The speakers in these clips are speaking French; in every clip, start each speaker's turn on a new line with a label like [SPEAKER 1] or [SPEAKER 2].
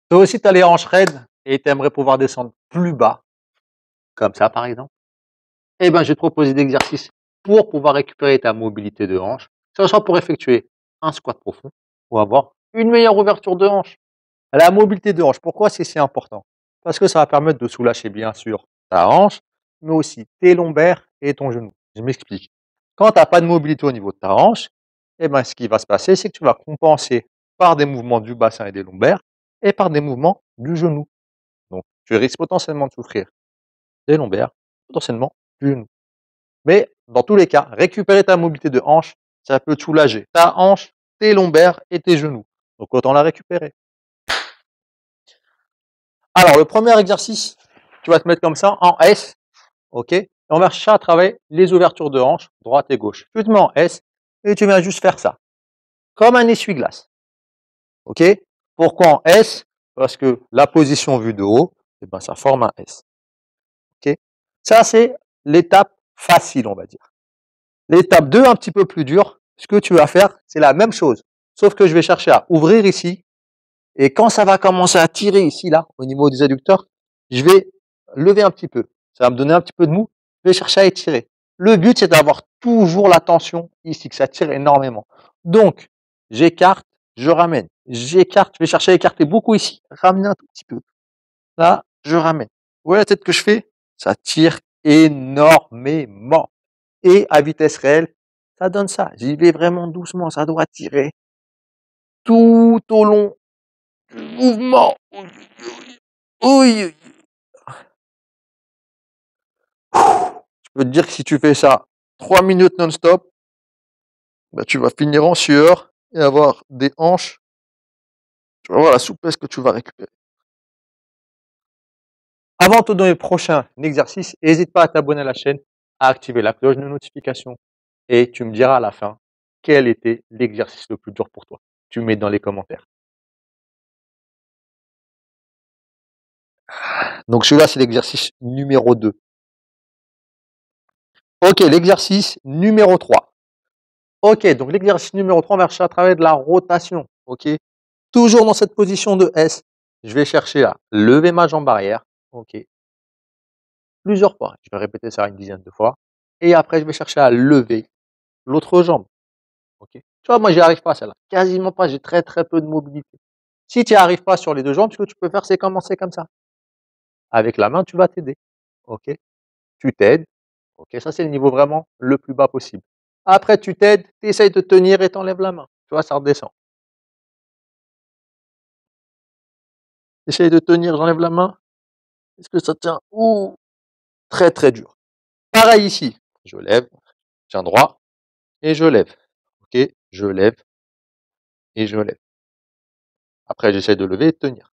[SPEAKER 1] Toi aussi, tu as les hanches raides et tu aimerais pouvoir descendre plus bas, comme ça par exemple. Eh ben, je vais te proposer des exercices pour pouvoir récupérer ta mobilité de hanche, que ce soit pour effectuer un squat profond ou avoir une meilleure ouverture de hanche. La mobilité de hanche, pourquoi c'est si important? Parce que ça va permettre de soulager bien sûr ta hanche, mais aussi tes lombaires et ton genou. Je m'explique. Quand tu as pas de mobilité au niveau de ta hanche, eh ben, ce qui va se passer, c'est que tu vas compenser par des mouvements du bassin et des lombaires et par des mouvements du genou. Donc, tu risques potentiellement de souffrir des lombaires, potentiellement du genou. Mais dans tous les cas, récupérer ta mobilité de hanche, ça peut te soulager ta hanche, tes lombaires et tes genoux. Donc autant la récupérer. Alors le premier exercice, tu vas te mettre comme ça en S, ok? Et on va chercher à travailler les ouvertures de hanche, droite et gauche. Tu te mets en S et tu viens juste faire ça, comme un essuie-glace, ok? Pourquoi en S? Parce que la position vue de haut, eh ben, ça forme un S, ok? Ça c'est l'étape facile, on va dire. L'étape 2, un petit peu plus dure, ce que tu vas faire, c'est la même chose. Sauf que je vais chercher à ouvrir ici. Et quand ça va commencer à tirer ici, là, au niveau des adducteurs, je vais lever un petit peu. Ça va me donner un petit peu de mou. Je vais chercher à étirer. Le but, c'est d'avoir toujours la tension ici, que ça tire énormément. Donc, j'écarte, je ramène. J'écarte, je vais chercher à écarter beaucoup ici. Ramener un tout petit peu. Là, je ramène. Vous voyez la tête que je fais? Ça tire énormément. Et à vitesse réelle, ça donne ça. J'y vais vraiment doucement, ça doit tirer tout au long du mouvement. Oui. Je peux te dire que si tu fais ça 3 minutes non-stop, bah, tu vas finir en sueur et avoir des hanches. Tu vas voir la souplesse que tu vas récupérer. Avant de te donner le prochain exercice, n'hésite pas à t'abonner à la chaîne, à activer la cloche de notification et tu me diras à la fin quel était l'exercice le plus dur pour toi. Tu mets dans les commentaires. Donc celui-là, c'est l'exercice numéro 2. Ok, l'exercice numéro 3. Ok, donc l'exercice numéro 3, on va chercher à travers de la rotation. Ok, toujours dans cette position de S, je vais chercher à lever ma jambe arrière. Ok, plusieurs fois. Je vais répéter ça une dizaine de fois. Et après, je vais chercher à lever l'autre jambe. Ok, tu vois, moi, j'y arrive pas, celle-là. Quasiment pas. J'ai très, très peu de mobilité. Si tu n'y arrives pas sur les deux jambes, ce que tu peux faire, c'est commencer comme ça. Avec la main, tu vas t'aider. Ok, tu t'aides. Ok, ça, c'est le niveau vraiment le plus bas possible. Après, tu t'aides, tu essayes de tenir et t'enlèves la main. Tu vois, ça redescend. Essaye de tenir, j'enlève la main. Est-ce que ça tient? Ouh, très très dur. Pareil ici. Je lève, tiens droit et je lève. Ok, je lève et je lève. Après, j'essaie de lever et de tenir.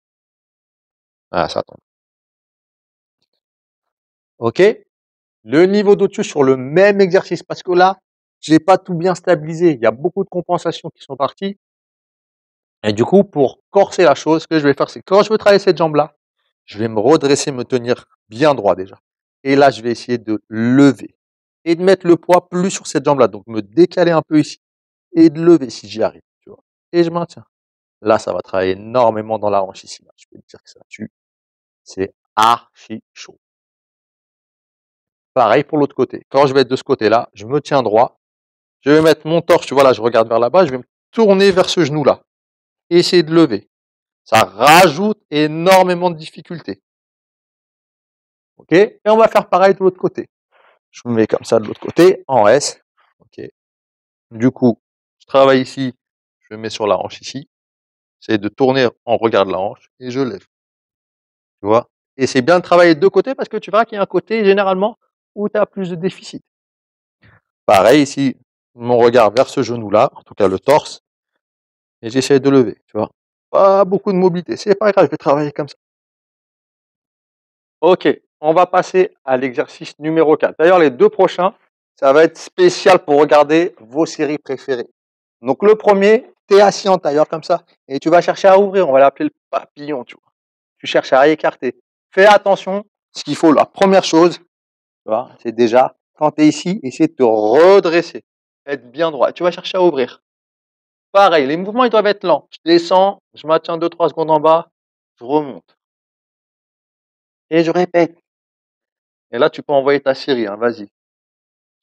[SPEAKER 1] Ah, ça tombe. Ok. Le niveau d'au-dessus sur le même exercice parce que là, j'ai pas tout bien stabilisé. Il y a beaucoup de compensations qui sont parties. Et du coup, pour corser la chose, ce que je vais faire, c'est que quand je veux travailler cette jambe-là, je vais me redresser, me tenir bien droit déjà. Et là, je vais essayer de lever et de mettre le poids plus sur cette jambe-là. Donc, me décaler un peu ici et de lever si j'y arrive. Tu vois. Et je maintiens. Là, ça va travailler énormément dans la hanche ici. Là. Je peux te dire que ça tue. C'est archi chaud. Pareil pour l'autre côté. Quand je vais être de ce côté-là, je me tiens droit. Je vais mettre mon torse, tu vois là, je regarde vers là-bas, je vais me tourner vers ce genou-là. Et essayer de lever. Ça rajoute énormément de difficultés. Ok? Et on va faire pareil de l'autre côté. Je me mets comme ça de l'autre côté, en S. Ok? Du coup, je travaille ici, je me mets sur la hanche ici. J'essaie de tourner en regard de la hanche et je lève. Tu vois? Et c'est bien de travailler de deux côtés parce que tu verras qu'il y a un côté généralement où tu as plus de déficit. Pareil ici, mon regard vers ce genou-là, en tout cas le torse, et j'essaie de lever, tu vois? Pas beaucoup de mobilité, c'est pas grave, je vais travailler comme ça. OK, on va passer à l'exercice numéro 4. D'ailleurs, les 2 prochains, ça va être spécial pour regarder vos séries préférées. Donc le premier, tu es assis en tailleur comme ça et tu vas chercher à ouvrir, on va l'appeler le papillon, tu vois? Tu cherches à écarter. Fais attention, ce qu'il faut, la première chose, tu vois, c'est déjà quand tu es ici, essayer de te redresser, être bien droit. Tu vas chercher à ouvrir. Pareil, les mouvements, ils doivent être lents. Je descends, je maintiens 2-3 secondes en bas, je remonte. Et je répète. Et là, tu peux envoyer ta série, hein, vas-y.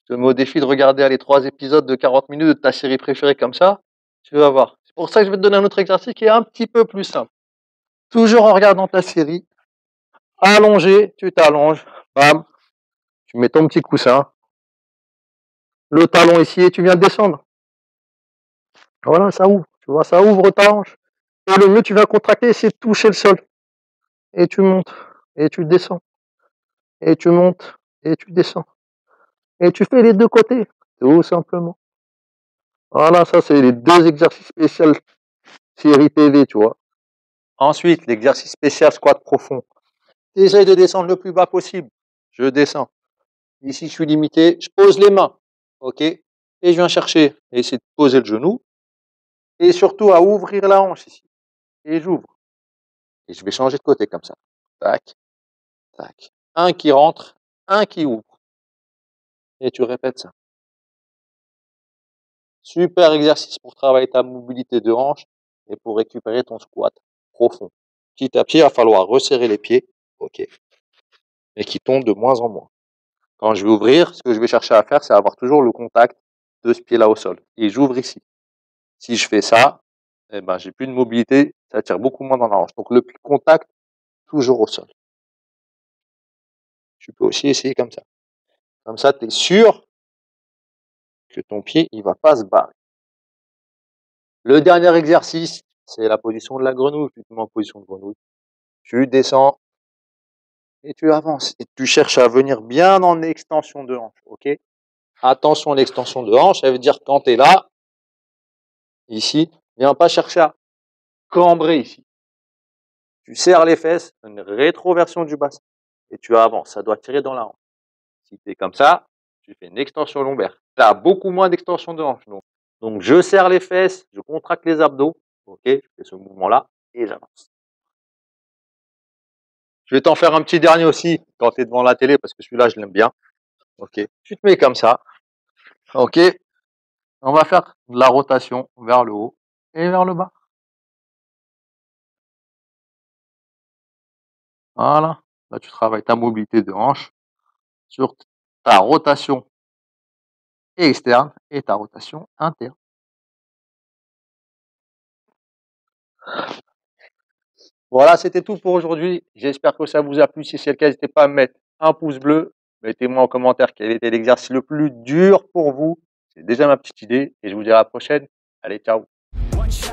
[SPEAKER 1] Je te mets au défi de regarder les 3 épisodes de 40 minutes de ta série préférée comme ça. Tu vas voir. C'est pour ça que je vais te donner un autre exercice qui est un petit peu plus simple. Toujours en regardant ta série. Allongé, tu t'allonges. Bam. Tu mets ton petit coussin. Le talon ici et tu viens de descendre. Voilà, ça ouvre. Tu vois, ça ouvre ta hanche. Et le mieux, tu vas contracter, c'est de toucher le sol. Et tu montes. Et tu descends. Et tu montes. Et tu descends. Et tu fais les deux côtés. Tout simplement. Voilà, ça, c'est les 2 exercices spéciaux série TV, tu vois. Ensuite, l'exercice spécial squat profond. Essaye de descendre le plus bas possible. Je descends. Ici, je suis limité. Je pose les mains. OK? Et je viens chercher et essayer de poser le genou. Et surtout à ouvrir la hanche ici. Et j'ouvre. Et je vais changer de côté comme ça. Tac, tac. Un qui rentre, un qui ouvre. Et tu répètes ça. Super exercice pour travailler ta mobilité de hanche et pour récupérer ton squat profond. Petit à petit, il va falloir resserrer les pieds. OK. Et qui tombent de moins en moins. Quand je vais ouvrir, ce que je vais chercher à faire, c'est avoir toujours le contact de ce pied-là au sol. Et j'ouvre ici. Si je fais ça, eh ben, j'ai plus de mobilité, ça tire beaucoup moins dans la hanche. Donc le contact, toujours au sol. Tu peux aussi essayer comme ça. Comme ça, tu es sûr que ton pied, il va pas se barrer. Le dernier exercice, c'est la position de la grenouille. Tu te mets en position de grenouille. Tu descends et tu avances. Et tu cherches à venir bien en extension de hanche. OK? Attention, l'extension de hanche, ça veut dire quand tu es là, ici, viens pas chercher à cambrer ici. Tu serres les fesses, une rétroversion du bassin. Et tu avances. Ça doit tirer dans la hanche. Si tu es comme ça, tu fais une extension lombaire. Tu as beaucoup moins d'extension de hanche. Donc, je serre les fesses, je contracte les abdos. OK, je fais ce mouvement-là et j'avance. Je vais t'en faire un petit dernier aussi quand tu es devant la télé parce que celui-là, je l'aime bien. OK, tu te mets comme ça. OK, on va faire de la rotation vers le haut et vers le bas. Voilà. Là, tu travailles ta mobilité de hanche sur ta rotation externe et ta rotation interne. Voilà, c'était tout pour aujourd'hui. J'espère que ça vous a plu. Si c'est le cas, n'hésitez pas à me mettre un pouce bleu. Mettez-moi en commentaire quel était l'exercice le plus dur pour vous. C'est déjà ma petite idée et je vous dis à la prochaine. Allez, ciao.
[SPEAKER 2] One shot,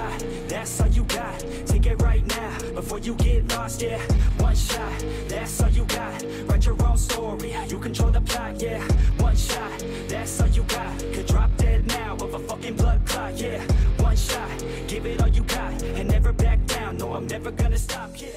[SPEAKER 2] that's all you got. Take it right now, before you get lost, yeah. One shot, that's all you got. Write your own story, you control the plot, yeah. One shot, that's all you got. Could drop dead now of a fucking blood clot, yeah. One shot, give it all you got, and never back down. No, I'm never gonna stop, yeah.